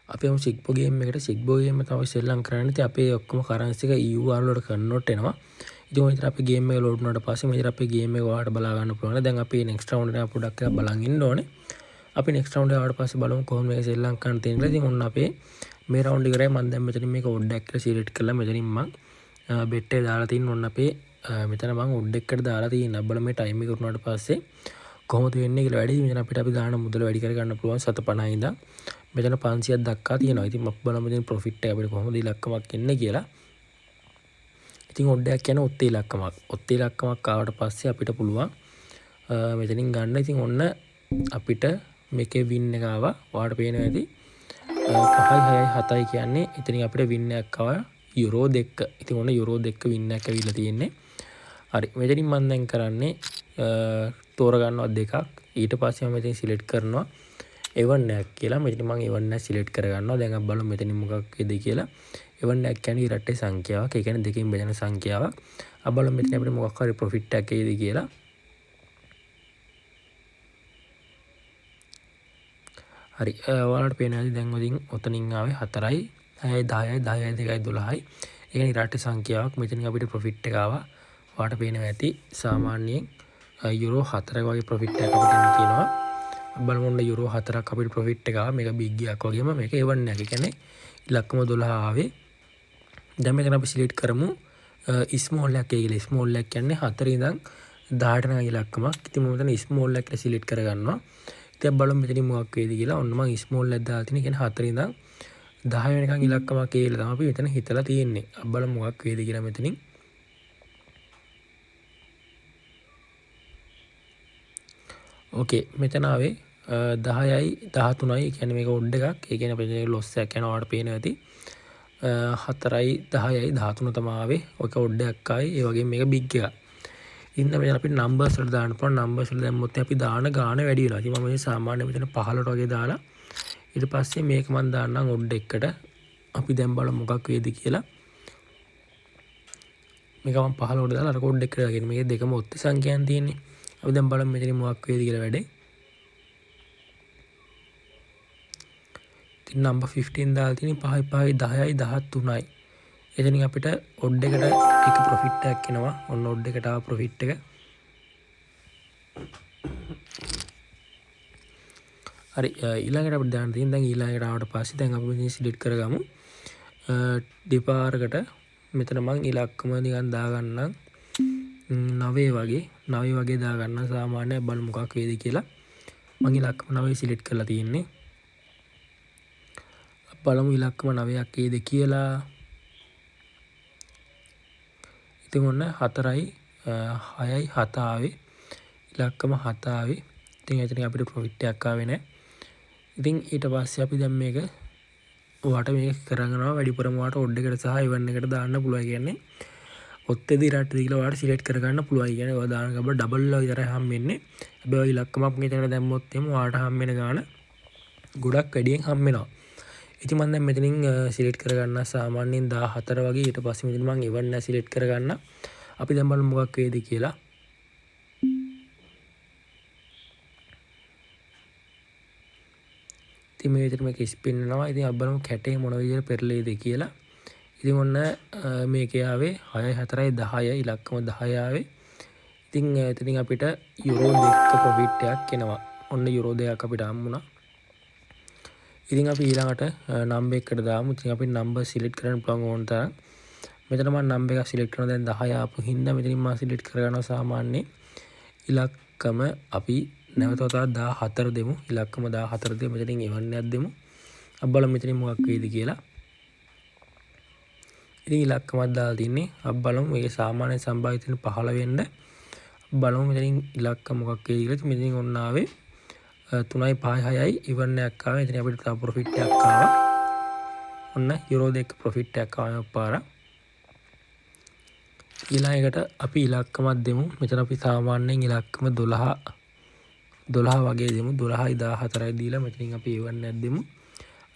අපි යමු සිග්බෝ ගේම් එකට. සිග්බෝ ගේම් එක තමයි සෙල්ලම් කරන්නේ. ඉතින් අපේ ඔක්කොම කරන්සි එක EU වලට කන්වර්ට් වෙනවා. ඉතින් ඔය විතර අපි ගේම් එක ලෝඩ් වුණාට පස්සේ මෙතන අපි ගේම් එක ඔයාලට බලා ගන්න පුළුවන්. දැන් අපි නෙක්ස්ට් රවුන්ඩ් එක පොඩ්ඩක් එකක් බලන් ඉන්න ඕනේ. අපි නෙක්ස්ට් රවුන්ඩ් එක ආවට පස්සේ බලමු කොහොමද මේක සෙල්ලම් කරන්න තියෙන්නේ. ඉතින් ඔන්න අපේ මේ රවුන්ඩ් එක ඉවරයි. මම දැන් මෙතනින් මේක ඔඩ් එකක් කියලා සිලෙක්ට් කරලා මෙතනින් මම බෙට් එක දාලා තින්න. ඔන්න අපේ මෙතන මම ඔඩ් එකකට දාලා තියෙනවා. බලමු මේ ටයිම් එක උරුණාට පස්සේ කොහොමද වෙන්නේ කියලා වැඩි. මෙතන අපිට අපි දාන මුදල වැඩි කර ගන්න පුළුවන් 750 ඉඳන් මෙතන 500ක් දක්වා තියෙනවා. ඉතින් අපි බලමු ඉතින් ප්‍රොෆිට් එක අපිට කොහොමද ඉලක්කමක් එන්නේ කියලා. ඉතින් ඔඩ් එකක් කියන්නේ ඔත් ඉලක්කමක්. ඔත් ඉලක්කමක් ආවට පස්සේ අපිට පුළුවන් මෙතනින් ගන්න. ඉතින් ඔන්න අපිට මේකේ වින් එක ආවා. ඔයාලට පේනවා ඇති 5යි 6යි 7යි කියන්නේ ඉතින් අපිට වින් එකක් ආවා යුරෝ 2. ඉතින් ඔන්න යුරෝ 2 වින් එකක් ඇවිල්ලා තියෙන්නේ. හරි මෙතනින් මම දැන් කරන්නේ තෝරගන්නවා දෙකක්. ඊට පස්සේ මම මෙතන සිලෙක්ට් කරනවා එවන් එකක් කියලා. මෙතන මම එවන් එක සිලෙක්ට් කරගන්නවා. දැන් අපි බලමු මෙතනින් මොකක් වෙද කියලා. එවන් එකක් කියන්නේ ඉරට්ටේ සංඛ්‍යාවක්. ඒ කියන්නේ දෙකෙන් බෙදෙන සංඛ්‍යාවක්. අපි බලමු මෙතන අපිට මොකක් හරි ප්‍රොෆිට් එකක් එයිද කියලා. හරි ඔයාලට පේනවා දැන් ඔදින් ඔතනින් ආවේ 4යි 6යි 10යි 10යි 2යි 12යි. ඒ කියන්නේ ඉරට්ටේ සංඛ්‍යාවක්. මෙතනින් අපිට ප්‍රොෆිට් එක ආවා. ඔයාලට පේනවා ඇති සාමාන්‍යයෙන් යුරෝ 4ක වගේ ප්‍රොෆිට් එකක් අපිට එන්න තියෙනවා. බලමු ඔන්න යුරෝ 4ක් අපිට ප්‍රොෆිට් එක ආවා. මේක බිග් එකක් වගේම මේක එවන් එකක්. ඒ කියන්නේ ඉලක්කම 12 ආවේ. දැන් මේක අපි සිලෙක්ට් කරමු ස්මෝල් එකක් කියලා. ස්මෝල් එකක් කියන්නේ 4 ඉඳන් 18 නම් ඉලක්කමක්. ඉතින් මම මෙතන ස්මෝල් එකක් සිලෙක්ට් කරගන්නවා. ඉතින් බලමු මෙතනින් මොකක් වේද කියලා. ඔන්න මම ස්මෝල් එකක් දාලා තියෙන. කියන්නේ 4 ඉඳන් 10 වෙනකන් ඉලක්කමක් කියලා තමයි අපි මෙතන හිතලා තියෙන්නේ. අපි බලමු මොකක් වේද කියලා මෙතනින්. ඕකේ මෙතන ආවේ 10යි 13යි. කියන්නේ මේක ඔඩ් එකක්. ඒ කියන්නේ අපිට ලොස් එකක් යනවා. ඔයාලට පේනවා ඇති 4යි 10යි 13 තමයි ආවේ. ඔක ඔඩ් එකක් ආවේ. ඒ වගේම මේක බිග් එකක්. ඉතින් මෙතන අපිට නම්බර්ස් වලට දාන්න පුළුවන්. නම්බර්ස් වල දැම්මොත් අපි දාන ගාන වැඩි වෙනවා. ඉතින් මම මේ සාමාන්‍ය මෙතන 15ට වගේ දාලා ඊට පස්සේ මේක මම දාන්නම් ඔඩ් එකකට. අපි දැන් බලමු මොකක් වේද කියලා. මේක මම 15ට දාලා අර ඔඩ් එකට දාගෙන මේක දෙකම ඔත් සංඛ්‍යාන් තියෙන්නේ. අපි දැන් බලමු මෙතන මොකක් වේද කියලා වැඩේ. ඉතින් නම්බර් 15 දාලා තියෙන්නේ 5යි 5යි 10යි 13යි. එතනින් අපිට ඔඩ් එකට එක ප්‍රොෆිට් එකක් එනවා. ඔන්න ඔඩ් එකට ආව ප්‍රොෆිට් එක. හරි ඊළඟට අපිට දාන්න තියෙන දැන් ඊළඟට ආවට පස්සේ දැන් අපි මේ සිලෙක්ට් කරගමු. ඩිපාරකට මෙතන මම ඉලක්කම නිකන් දාගන්නම් 9 වගේ දාගන්න. සාමාන්‍ය බලමු මොකක් වේද කියලා. මම ඉලක්කම 9 සිලෙක්ට් කරලා තියෙන්නේ. බලමු ඉලක්කම 9ක් ඒද කියලා. ඉතින් ඔන්න 4යි 6යි 7 ආවේ. ඉලක්කම 7 ආවේ. ඉතින් එතන අපිට ප්‍රොෆිට් එකක් ආවේ නැහැ. ඉතින් ඊට පස්සේ අපි දැන් මේක ඔයාට මේක කරගෙනවා වැඩිපුරම ඔයාට ඔඩ් එකට සහ ඉවන් එකට දාන්න පුළුවන්. කියන්නේ ඔත්තේද ඉරට්ටේද කියලා ඔයාට සිලෙක්ට් කරගන්න පුළුවන්. කියන්නේ ඔයා දාන ගම ඩබල් විතරයි හම්බෙන්නේ. හැබැයි ඔය ඉලක්කමක් මෙතන දැම්මොත් එimhe ඔයාට හම්බෙන ගාන ගොඩක් වැඩියෙන් හම්බෙනවා. ඉතින් මම දැන් මෙතනින් සිලෙක්ට් කරගන්න සාමාන්‍යයෙන් 14 වගේ. ඊට පස්සේ මෙතන මම ඉවන් එක සිලෙක්ට් කරගන්න. අපි දැන් බලමු මොකක් වේද කියලා. ඉතින් මේ විදිහට මේක ස්පින් වෙනවා. ඉතින් අපි බලමු කැටේ මොන විදිහට පෙරලෙයිද කියලා. ඉතින් ඔන්න මේකේ ආවේ 6යි 4යි 10යි ඉලක්කම 10 ආවේ. ඉතින් එතනින් අපිට යුරෝ 2ක ප්‍රොෆිට් එකක් එනවා. ඔන්න යුරෝ 2ක් අපිට හම්බුණා. ඉතින් අපි ඊළඟට නම්බර් එකකට දාමු. ඉතින් අපි නම්බර් සිලෙක්ට් කරන්න පුළුවන් ඕන තරම්. මෙතන මම නම්බර් එකක් සිලෙක්ට් කරනවා. දැන් 10 ආපු හින්දා මෙතනින් මම සිලෙක්ට් කරගන්නවා සාමාන්‍ය ඉලක්කම අපි නැවත වතාවක් 14 දෙමු. ඉලක්කම 14 දෙමු. මෙතනින් එවන් එකක් දෙමු. අපි බලමු මෙතනින් මොකක් වේද කියලා. ඉතින් ඉලක්කමක් දාලා තින්නේ. අපි බලමු මේකේ සාමාන්‍ය සම්භාවිතයෙන් 15 වෙන්න. බලමු මෙතනින් ඉලක්කම මොකක් වේද කියලා. මෙතනින් ඔන්න ආවේ 3යි 5යි 6යි ඉවන් එකක් ආවා. ඉතින් අපිට තව ප්‍රොෆිට් එකක් ආවා. ඔන්න යුරෝ 2ක ප්‍රොෆිට් එකක් ආවා පාර. ඊළඟට අපි ඉලක්කමක් දෙමු. මෙතන අපි සාමාන්‍යයෙන් ඉලක්කම 12 වගේ දෙමු. 12යි 14යි දීලා මෙතනින් අපි ඉවන් එකක් දෙමු.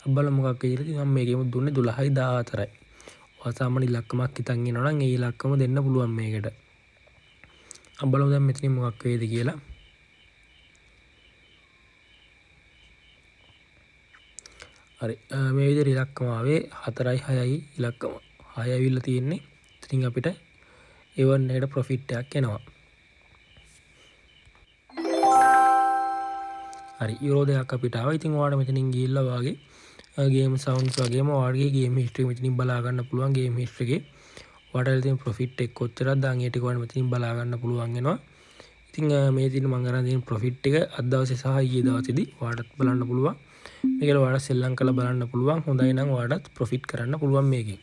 අපි බලමු මොකක් වේද කියලා. මම මේකෙම දුන්නේ 12යි 14යි. ඔයා සාමාන්‍ය ඉලක්කමක් හිතන් ඉන්නවා නම් ඒ ඉලක්කම දෙන්න පුළුවන් මේකට. අපි බලමු දැන් මෙතනින් මොකක් වේද කියලා. හරි මේ විදිහට ඉලක්කම ආවේ 4යි 6යි ඉලක්කම 6 ඇවිල්ලා තියෙන්නේ. ඉතින් අපිට A1 එකට ප්‍රොෆිට් එකක් එනවා. හරි යුරෝ 2ක් අපිට ආවා. ඉතින් ඔයාලට මෙතනින් ගිහිල්ලා වාගේ ගේම් සවුන්ඩ්ස් වගේම ඔයාලගේ ගේම් හිස්ටරි මෙතනින් බලා ගන්න පුළුවන්. ගේම් හිස්ටරි එකේ ඔයාලට තියෙන ප්‍රොෆිට් එක කොච්චරද දාන් ඒ ටික ඔයාලට මෙතනින් බලා ගන්න පුළුවන් වෙනවා. ඉතින් මේ තියෙන මම අරන් තියෙන ප්‍රොෆිට් එක අද දවසේ සහ ඊයේ දවසේදී ඔයාලට බලන්න පුළුවන්. මේක ඔයාලට සෙල්ලම් කරලා බලන්න පුළුවන්. හොඳයි නම් ඔයාලට ප්‍රොෆිට් කරන්න පුළුවන් මේකෙන්.